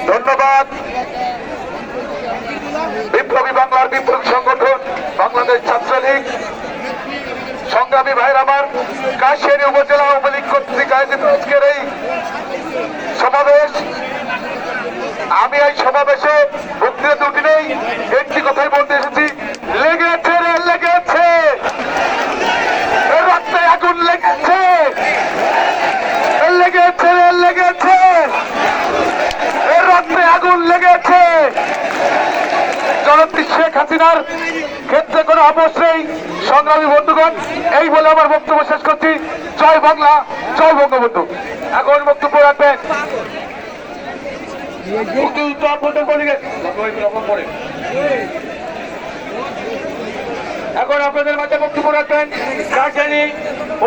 ধন্যবাদ। বিপ্লবী বাংলার বিপ্লবী সংগঠন বাংলাদেশ ছাত্রলীগ সংগ্রামী ভাইয়ের আমার কাশিয়ানী উপজেলা আওয়ামী লীগ কর্তৃক আয়োজিত আজকের এই সমাবেশ। আমি এই সমাবেশে বক্তৃতা দুটি নেই, একটি কথাই বলতে এসেছি, লেগেছে রে লেগেছে, রক্তে আগুন লেগেছে, লেগেছে রে লেগেছে, রক্তে আগুন লেগেছে। জননেত্রী শেখ হাসিনার ক্ষেত্রে কোনো আপোষ নেই। সংগ্রামী বন্ধুগণ, এই বলে আমার বক্তব্য শেষ করছি। জয় বাংলা, জয় বঙ্গবন্ধু। এখন বক্তব্য রাখবেন এখন আপনাদের মাঝে বক্তব্য রাখবেন রাজধানী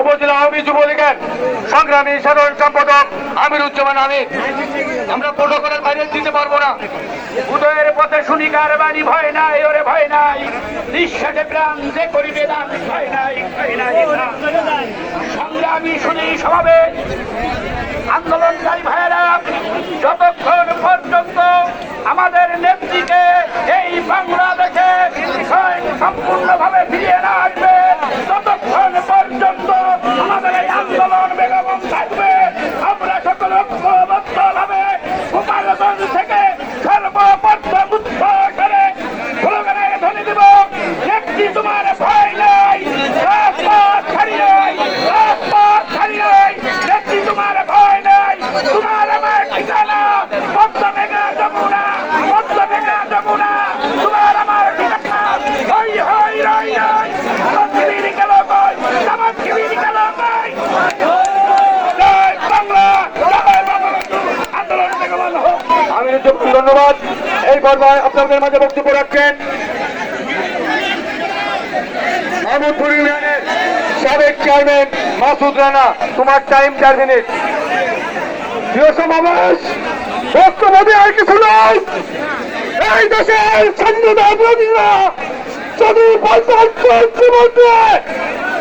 উপজেলা আওয়ামী যুবলীগের সংগ্রামী সাধারণ সম্পাদক আমিরুজ্জামান আমির। আমরা প্রোটোকলের বাইরে দিতে পারবো না। উদয়ের পথে শুনিকার বাণী, ভয় নাই ওরে ভয় নাই, নিঃশ্বাসে প্রাণ যে করিবে দান, ভয় নাই ভয় নাই। সংগ্রামী শুনি স্বভাবে আন্দোলনকারী ভাইয়েরা যতক্ষণ পর্যন্ত আমাদের নেত্রীকে এই বাংলাদেশে সম্পূর্ণভাবে ফিরিয়ে না আসবে, ততক্ষণ পর্যন্ত আমাদের এই আন্দোলন বেগম থাকবে। আমরা সকল ঐক্যবদ্ধভাবে গোপালগঞ্জ থেকে সর্বপর্যন্ত করে স্লোগানের ধ্বনি দিব, নেত্রী তোমার ভয় নাই, রাজপথ ছাড়ি নাই, রাজপথ ছাড়ি নাই, নেত্রী তোমার ভয় নাই। তোমার আমার ঠিকানা পদ্মা মেঘা যমুনা, পদ্মা মেঘা যমুনা, তোমার আমার ঠিকানা। হই হই রই রই, আমার কিবির গেল কই, আমার কিবির গেল কই। জয় বাংলা, জয় বঙ্গবন্ধু, আন্দোলন বেগবান হোক। আমি ধন্যবাদ। এই পর্যায়ে আপনাদের মাঝে বক্তব্য রাখছেন মাহমুদপুর ইউনিয়নের সাবেক চেয়ারম্যান মাসুদ রানা। তোমার টাইম 4 মিনিট। প্রিয় সমাবেশ, বক্তব্য দেওয়ার কিছু নয়। এই দেশের স্বাধীনতা বিরোধীরা যদি 45 মধ্যে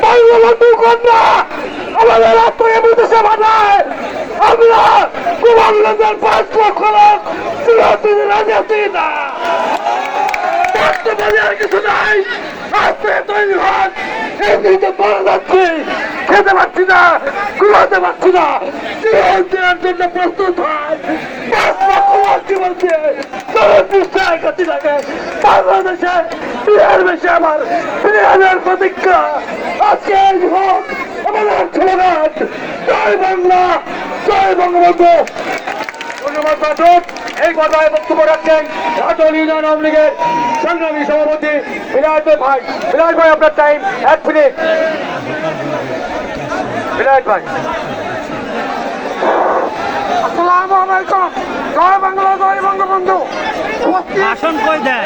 বঙ্গবন্ধু কন্যা আমাদের আত্মীয় বানায়, আমরা গোপালগঞ্জের 5 লক্ষ লোক চিরদিন রাজনীতি না। বক্তব্য দেওয়ার কিছু নাই। আজকে তৈরি হন, এমনিতে পড়ে যাচ্ছি, খেতে পারছি না, ঘুমাতে পারছি না, জীবন দেওয়ার জন্য প্রস্তুত হয়। 5 লক্ষ মানুষ বলছে বাংলাদেশে বিয়ের বেশি আমার বিরিয়ানের প্রতীক্ষা। আজকে হোক আমাদের স্লোগান, জয় বাংলা, জয় বঙ্গবন্ধু। ধন্যবাদ পাঠক। এই কথায় বক্তব্য রাখছেন রাজল ইউনিয়ন আওয়ামী লীগের সংগ্রামী সভাপতি বিলাস ভাই। বিলাস ভাই, আপনার টাইম 1 মিনিট। বিলাস ভাই। আসসালামু আলাইকুম। জয় বাংলা, জয় বঙ্গবন্ধু। ভাষণ কই দেয়?